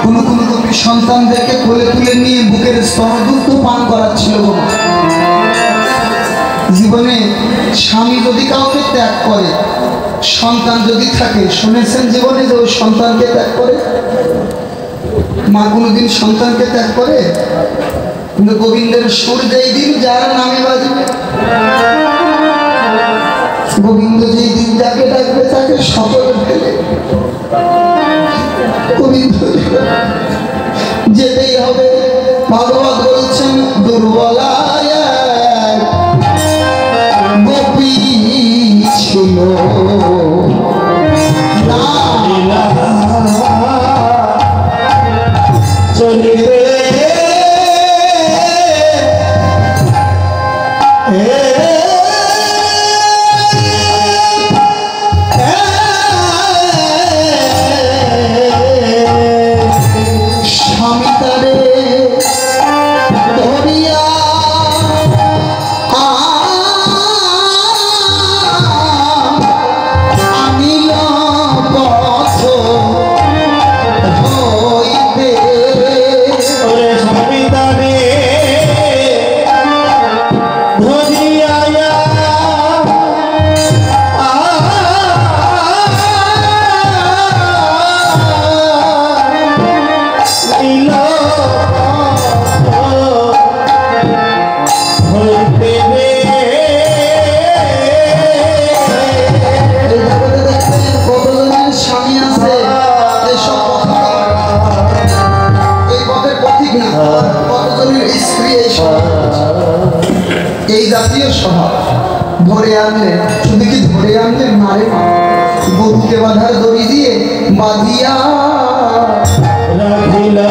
কোনো কোনো গোপী সন্তানদেরকে কোলে তুলে নিয়ে বুকের স্তনদুগ্ধ পান করাচ্ছিল গো। জীবনে স্বামী যদি কাউকে ত্যাগ করে, সন্তান যদি থাকে, শুনেছেন জীবনে যে ওই সন্তানকে ত্যাগ করে? মা কোনোদিন সন্তানকে ত্যাগ করে? কিন্তু গোবিন্দের সুর যেই দিন যার নামে বাজবে, গোবিন্দ যেই দিন যাকে ডাকবে তাকে সকলে ফেলে গোবিন্দ যেতেই হবে। ভগবত বলছেন দুর্বলায় গোপী ছিল চলিবে এই জাতীয় স্বভাব ধরে আনলে, শুধু কি ধরে আনলে মারে মা, গরুকে বাঁধার দড়ি দিয়ে বাঁধিয়া রাখিলা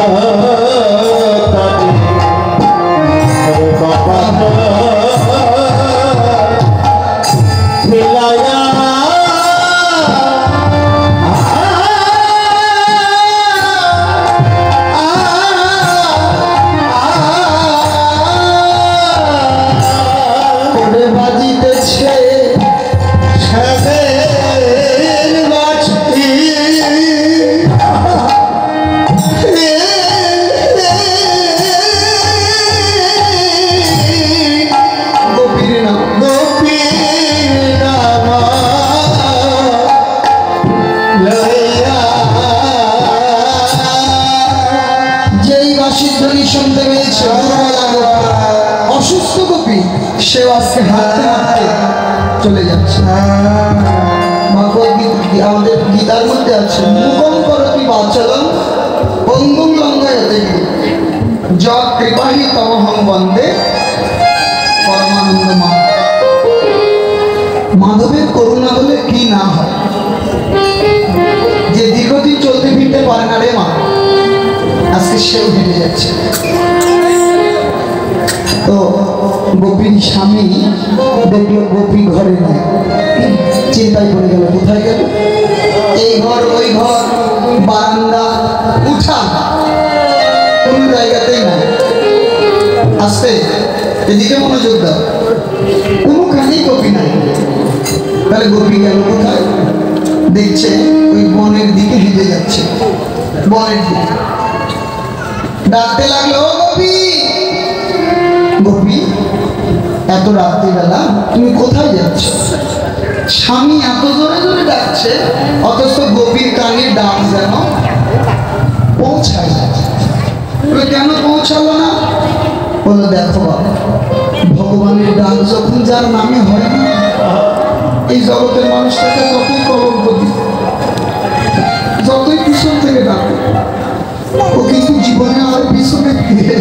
শুনতে পেয়েছে অসুস্থ গোপী, সে আজকে হাঁটতে হাঁটতে চলে যাচ্ছে। আমাদের গীতার মধ্যে আছে মুখম করতি বাচলম পঙ্গুম লঙ্ঘয়তে যৎ কৃপাহি তমহং বন্দে পরমানন্দ মাধব। মাধবের করুণা হলে কি না হয়, যে দীর্ঘদিন চলতে ফিরতে পারে না রে মা, আজকে সেও হেঁটে যাচ্ছে। তো গোপীর স্বামী দেখলো গোপী ঘরে নেই, চিন্তায় পড়ে গেল, কোথায় গেল? এই ঘর ওই ঘর, বারান্দা, উঠান, কোন জায়গাতেই নাই। আসতে এদিকে মনোযোগ দাও, কোনোখানেই গোপী নাই। তাহলে গোপী গেল কোথায়? দেখছে ওই বনের দিকে হেঁটে যাচ্ছে, বনের দিকে ডাকতে লাগলো, গোপী গোপী, এত রাত্রিবেলা তুমি কোথায় যাচ্ছ? স্বামী এত জোরে জোরে ডাকছে, অথচ গোপীর কানে ডাক যেন পৌঁছায় না। কেন পৌঁছালো না? বলো দেখো বাবা, ভগবানের ডাক যখন যার নামে হয় না, এই জগতের মানুষটাকে যতই কলঙ্ক দিই, যতই পিছন থেকে ডাকে, ও কিন্তু জীবনে আর পিছনে ফিরে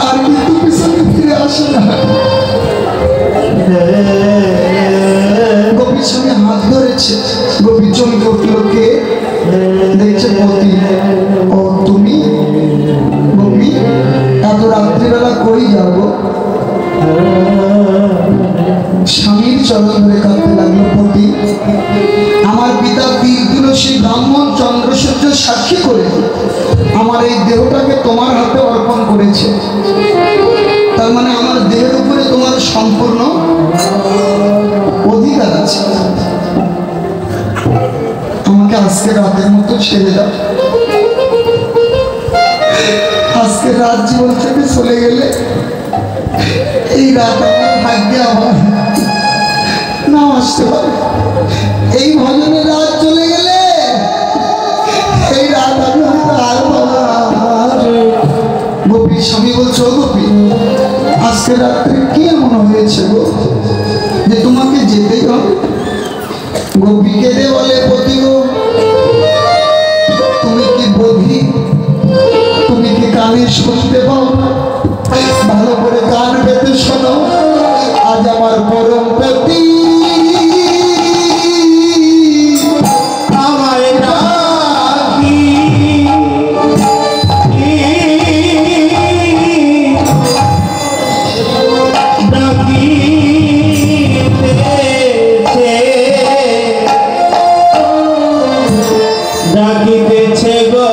আর কিন্তু পিছনে ফিরে আসে না। গোপীর সঙ্গে হাত ধরেছে, গোপীর চমকে উঠল, কে? দেখছে পতি। ও তুমি গোপী, এত রাত্রিবেলা কই যাবো? স্বামীর চরণ ধরে কাঁদতে লাগলো, পতি আমার পিতা বীর তুলসী ব্রাহ্মণ চন্দ্রসূর্য সাক্ষী করে আমার এই দেহটাকে তোমার হাতে অর্পণ করেছে। তার মানে আমার দেহের উপরে তোমার সম্পূর্ণ অধিকার আছে। আমাকে আজকে রাতের মতো ছেড়ে দাও। আজকে রাত জীবন থেকে চলে গেলে এই রাত আমার ভাগ্যে আমার না আসতে পারে। এই ভজনের রাত চলে গেলে এই রাত আমি আর গোপী স্বামী বলছো, গোপী আজকে রাত্রে কি এমন হয়েছে গো যে তোমাকে যেতেই হবে? গোপী কেঁদে বলে, পতি গো তুমি কি বধি? তুমি কি কানে শুনতে পাও না? ভালো করে কান পেতে শোনো। আজ আমার পরম পতি আমায় ডাকি, ডাকিতেছে গো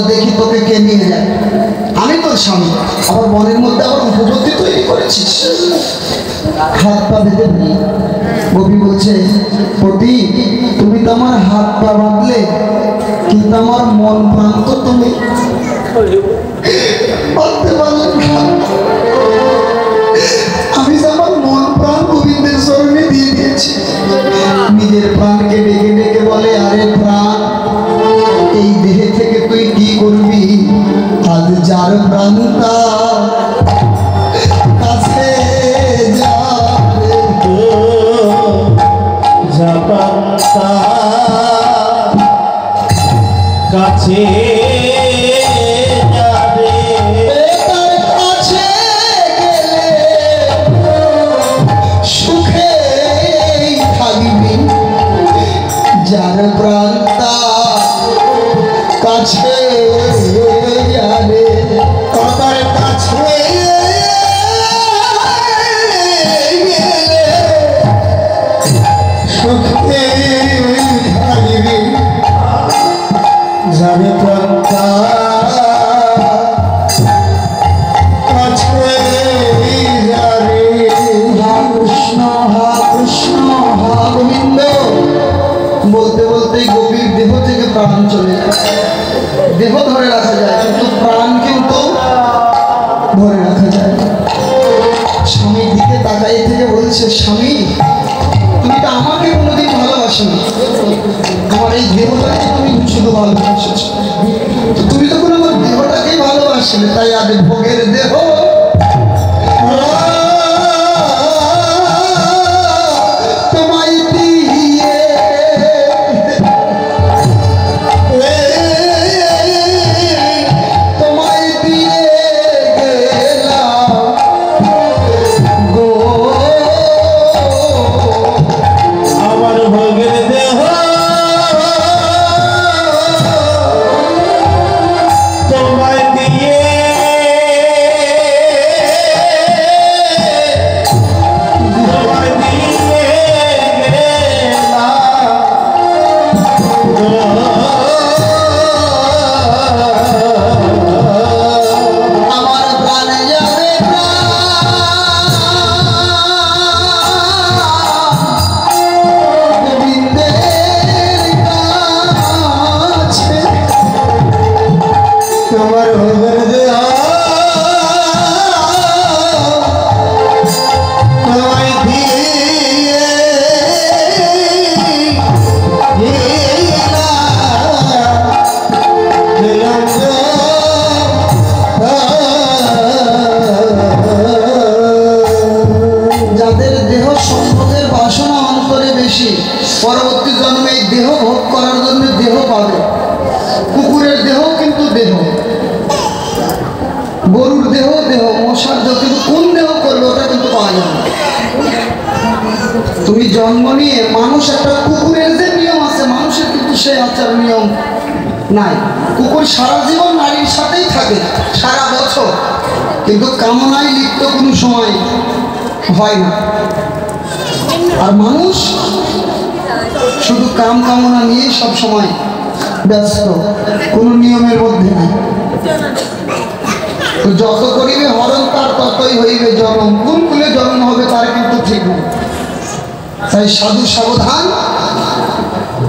দেখি তোকে কে নিয়ে যায়। আমি তোর স্বামী, আমার মনের মধ্যে আবার উপলব্ধি তৈরি করেছিস। হাত পা বেঁধে দিই। গোপী বলছে, পতি তুমি তো আমার হাত পা বাঁধলে, কিন্তু আমার মন প্রাণ তো তুমি বাঁধতে পারলে না। আমি যে আমার মন প্রাণ গোবিন্দের চরণে দিয়ে দিয়েছি। নিজের প্রাণকে ডেকে ডেকে বলে, আরে প্রাণ এই দেহে থেকে তুই কি করবি? আজ যার প্রাণ তার কাছে যাবে, কাছে যাবে, তার কাছে গেলে সুখে থাকবি। যার প্রাণ তার কাছে যারে প্রান্তা কাছে যারে কৃষ্ণ হা গোবিন্দ বলতে বলতে গোপীর দেহ থেকে প্রাণ চলে যায়। দেহ ধরে রাখা যায় কিন্তু প্রাণ কিন্তু ধরে রাখা যায় না। স্বামীর দিকে তাকাই থেকে বলছে, স্বামী তুমি তো আমাকে কোনোদিন ভালোবাসোনি, আমার এই দেহটাকে তুমি শুধু ভালোবাসেছ, তুমি তো কোনো আমার দেহটাকেই ভালোবাসলে, তাই আজ ভোগের দেহ তোমায় দিয়ে তোমায় দিয়ে গেলাম গো আমার ভোগের দেহ তোমায় দিয়ে তোমায় দিয়ে আমার প্রাণে যাবে গোবিন্দের কাছে তোমার ভোগের দেহ তোমায় দিয়ে যাদের দেহ সম্ভোগের বাসনা অন্তরে বেশি, পরবর্তী জন্মে এই দেহ ভোগ করার জন্য দেহ পাবে। কুকুরের দেহ কিন্তু দেহ, গরুর দেহ দেহ, মশার দেহ, কিন্তু কোন দেহ করবে ওটা কিন্তু পাওয়া যাবে না। তুমি জন্ম নিয়ে মানুষ, একটা কুকুরের যে নিয়ম আছে মানুষের কিন্তু সেই আচার নিয়ম নাই। কুকুর সারা জীবন নারীর সাথেই থাকে সারা বছর, কিন্তু কামনায় লিপ্ত কোনো সময় হয় না। আর মানুষ শুধু কাম কামনা নিয়ে সব সময় ব্যস্ত, কোনো নিয়মের মধ্যে নাই। তো যত করিবে হরণ তার ততই হইবে জন্ম, কোন কুলে জন্ম হবে তার কিন্তু ঠিক নেই। তাই সাধু সাবধান,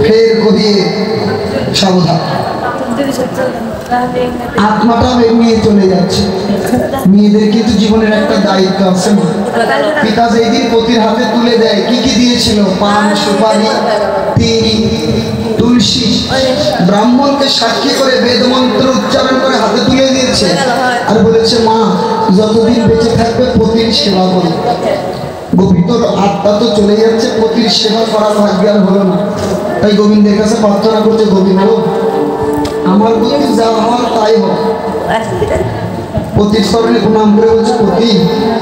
ফের করিয়ে সাবধান। আত্মাটা নিয়ে চলে যাচ্ছে। মেয়েদের কিন্তু জীবনের একটা দায়িত্ব আছে। পিতা যেই দিন পতির হাতে তুলে দেয়, কি কি দিয়েছিল? পান, সুপারি, তিল, তুলসী, ব্রাহ্মণকে সাক্ষী করে বেদ মন্ত্র উচ্চারণ করে হাতে তুলে দিয়েছে, আর বলেছে মা যতদিন বেঁচে থাকবে পতির সেবা করো। গোপী তোর আত্মা তো চলে যাচ্ছে, পতির সেবা করার ভাগ্য আর হলো না। তাই গোবিন্দের কাছে প্রার্থনা করছে, গোবিন্দ আমার প্রতি যা আমার তাই হোক। পতির চরণে প্রণাম করে বলছে, পতি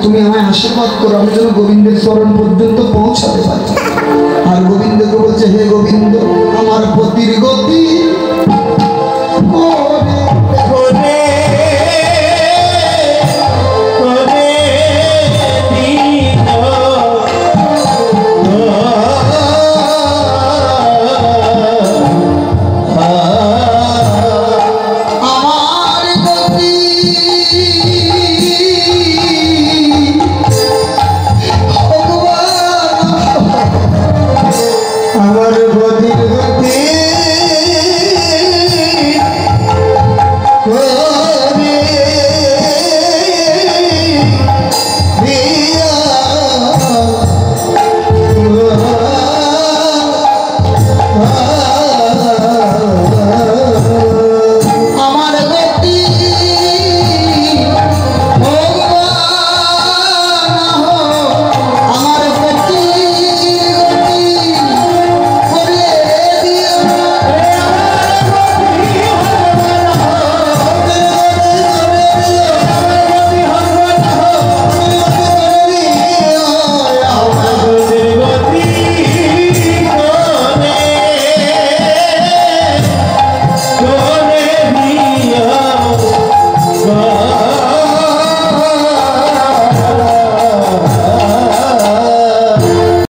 তুমি আমায় আশীর্বাদ করো, আমি যেন গোবিন্দের চরণ পর্যন্ত পৌঁছাতে পারি। আর গোবিন্দকে বলছে, হে গোবিন্দ আমার পতির গতি